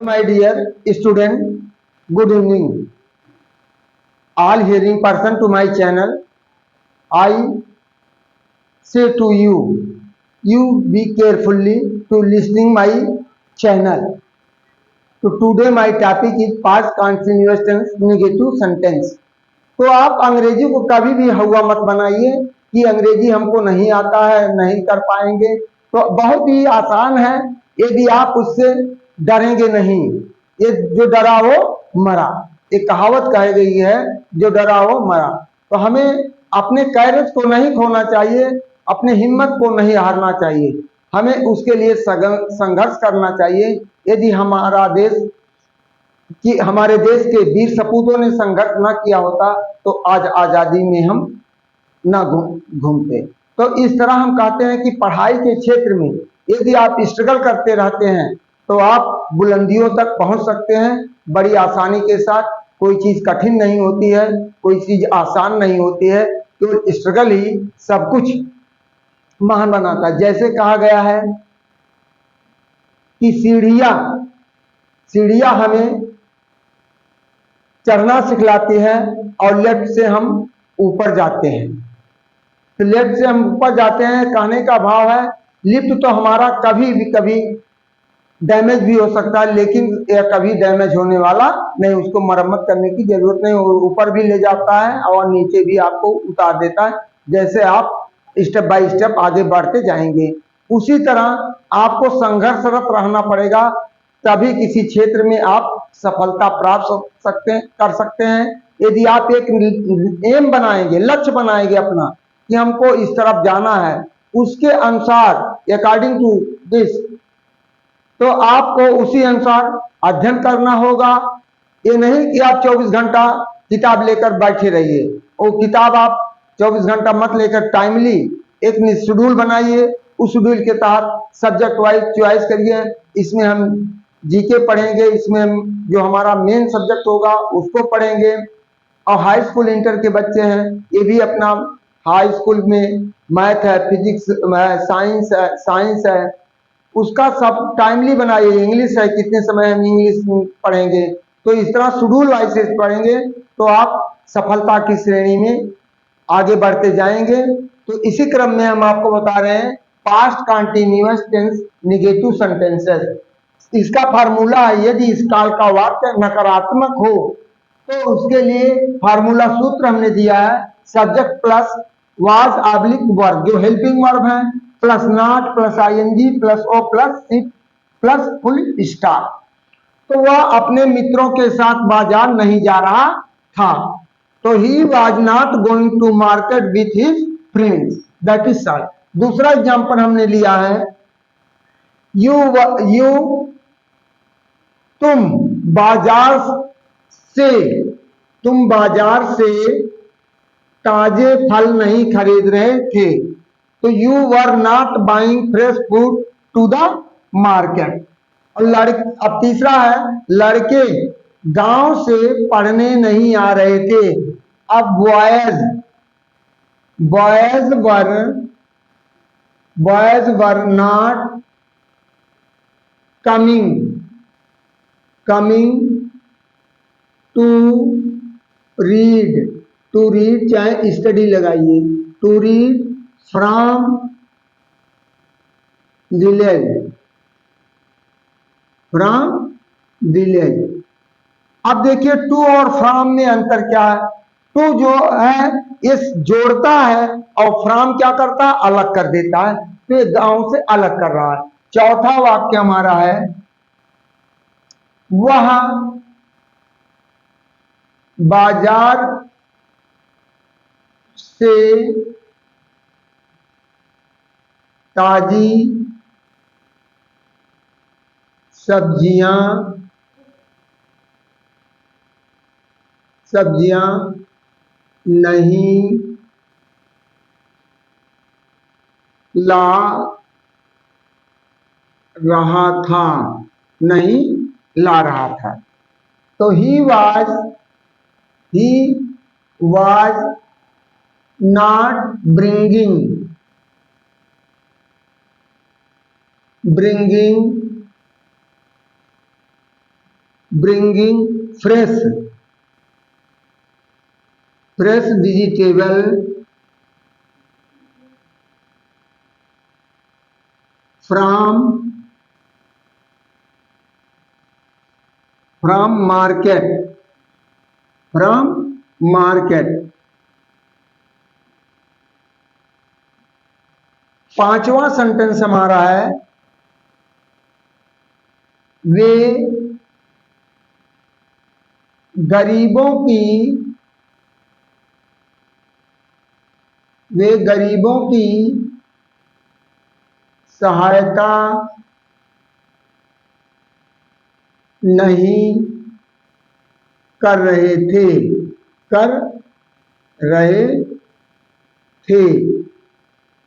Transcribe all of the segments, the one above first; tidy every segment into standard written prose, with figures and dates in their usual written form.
My dear student, good evening. All hearing person to my channel, I say to you, you be carefully to listening my channel. So today my topic is past continuous tense negative sentence. तो आप अंग्रेजी को कभी भी हवा मत बनाइए कि अंग्रेजी हमको नहीं आता है, नहीं कर पाएंगे। तो बहुत ही आसान है यदि आप उससे डरेंगे नहीं। ये जो डरा वो मरा, एक कहावत कही गई है, जो डरा वो मरा। तो हमें अपने कैरेज को नहीं खोना चाहिए, अपने हिम्मत को नहीं हारना चाहिए, हमें उसके लिए संघर्ष करना चाहिए। यदि हमारे देश के वीर सपूतों ने संघर्ष न किया होता तो आज आजादी में हम न घूमते। तो इस तरह हम कहते हैं कि पढ़ाई के क्षेत्र में यदि आप स्ट्रगल करते रहते हैं तो आप बुलंदियों तक पहुंच सकते हैं बड़ी आसानी के साथ। कोई चीज कठिन नहीं होती है, कोई चीज आसान नहीं होती है, केवल स्ट्रगल ही सब कुछ महान बनाता है। जैसे कहा गया है कि सीढ़ियां हमें चढ़ना सिखलाती है और लेफ्ट से हम ऊपर जाते हैं। तो लेफ्ट से हम ऊपर जाते हैं, कहने का भाव है लिफ्ट तो हमारा कभी डैमेज भी हो सकता है, लेकिन यह कभी डैमेज होने वाला नहीं, उसको मरम्मत करने की जरूरत नहीं। ऊपर भी ले जाता है और नीचे भी आपको उतार देता है, जैसे आप स्टेप बाय स्टेप आगे बढ़ते जाएंगे। उसी तरह आपको संघर्षरत रहना पड़ेगा, तभी किसी क्षेत्र में आप सफलता प्राप्त कर सकते हैं। यदि आप एक एम बनाएंगे, लक्ष्य बनाएंगे अपना कि हमको इस तरफ जाना है, उसके अनुसार अकॉर्डिंग टू दिस, तो आपको उसी अनुसार अध्ययन करना होगा। ये नहीं कि आप 24 घंटा किताब लेकर बैठे रहिए। वो किताब आप 24 घंटा मत लेकर टाइमली एक शेड्यूल बनाइए, उस शेड्यूल के तहत सब्जेक्ट वाइज चॉइस करिए। इसमें हम जीके पढ़ेंगे, इसमें हम जो हमारा मेन सब्जेक्ट होगा उसको पढ़ेंगे। और हाई स्कूल इंटर के बच्चे हैं, ये भी अपना हाई स्कूल में मैथ है, फिजिक्स है, साइंस है, उसका सब टाइमली बनाइए। इंग्लिश है, कितने समय हम इंग्लिश पढ़ेंगे, तो इस तरह शेड्यूल वाइज से पढ़ेंगे तो आप सफलता की श्रेणी में आगे बढ़ते जाएंगे। तो इसी क्रम में हम आपको बता रहे हैं past continuous tense negative sentences. इसका फार्मूला है, यदि इस काल का वाक्य नकारात्मक हो तो उसके लिए फार्मूला सूत्र हमने दिया है, subject plus was oblique verb, जो हेल्पिंग वर्ब है, plus not plus ING plus O plus it plus full stop. तो वह अपने मित्रों के साथ बाजार नहीं जा रहा था, तो he was not going to market with his friends, that is side. दूसरा एग्जांपल हमने लिया है, तुम बाजार से ताजे फल नहीं खरीद रहे थे, तो you were not buying fresh food to the market. और अब तीसरा है, लड़के गांव से पढ़ने नहीं आ रहे थे। अब boys were not coming to read चाहे स्टडी लगाइए, टू रीड फ्रॉम विलेज। अब देखिए टू और फ्रॉम में अंतर क्या है। टू जो है इस जोड़ता है और फ्रॉम क्या करता है, अलग कर देता है, तो गांव से अलग कर रहा है। चौथा वाक्य हमारा है, वह बाजार से ताजी सब्जियां नहीं ला रहा था। तो he was not bringing bringing fresh vegetable from market। पांचवा सेंटेंस हमारा है वे गरीबों की सहायता नहीं कर रहे थे।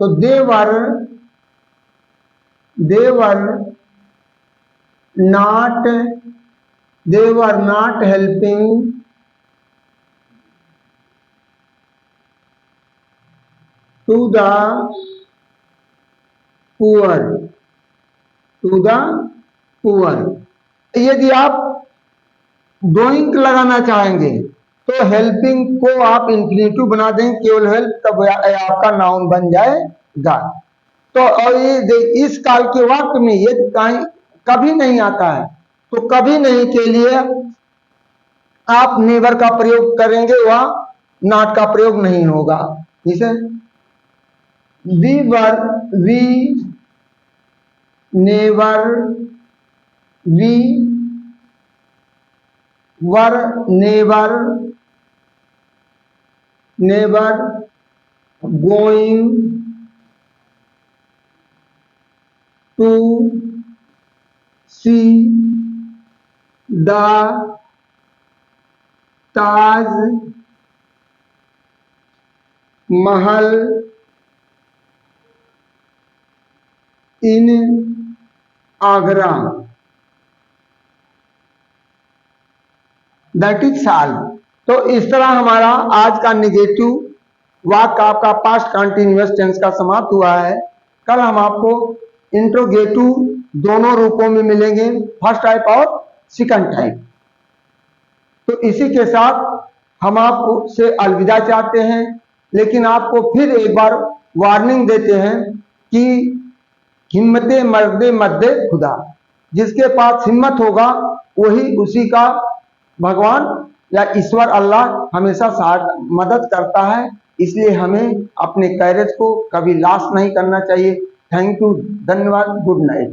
तो they were not helping to the poor। यदि आप डूइंग लगाना चाहेंगे तो हेल्पिंग को आप इंफिनिटिव बना दें, केवल हेल्प, तब आपका नाउन बन जाएगा। तो और ये इस काल के वाक्य में यदि कभी नहीं आता है तो कभी नहीं के लिए आप नेवर का प्रयोग करेंगे, वह नॉट का प्रयोग नहीं होगा। जैसे we were never going to see the Taj Mahal in Agra। That is all. तो इस तरह हमारा आज का नेगेटिव वाक्य आपका पास्ट कंटिन्यूअस टेंस का समाप्त हुआ है। कल हम आपको इंट्रोगेटिव दोनों रूपों में मिलेंगे, फर्स्ट टाइप और सेकंड टाइप। तो इसी के साथ हम आपको से अलविदा चाहते हैं, लेकिन आपको फिर एक बार वार्निंग देते हैं कि हिम्मते मर्दे मद्दे खुदा, जिसके पास हिम्मत होगा वही उसी का भगवान या ईश्वर अल्लाह हमेशा मदद करता है। इसलिए हमें अपने कैरेज को कभी लॉस नहीं करना चाहिए। थैंक यू, धन्यवाद, गुड नाइट।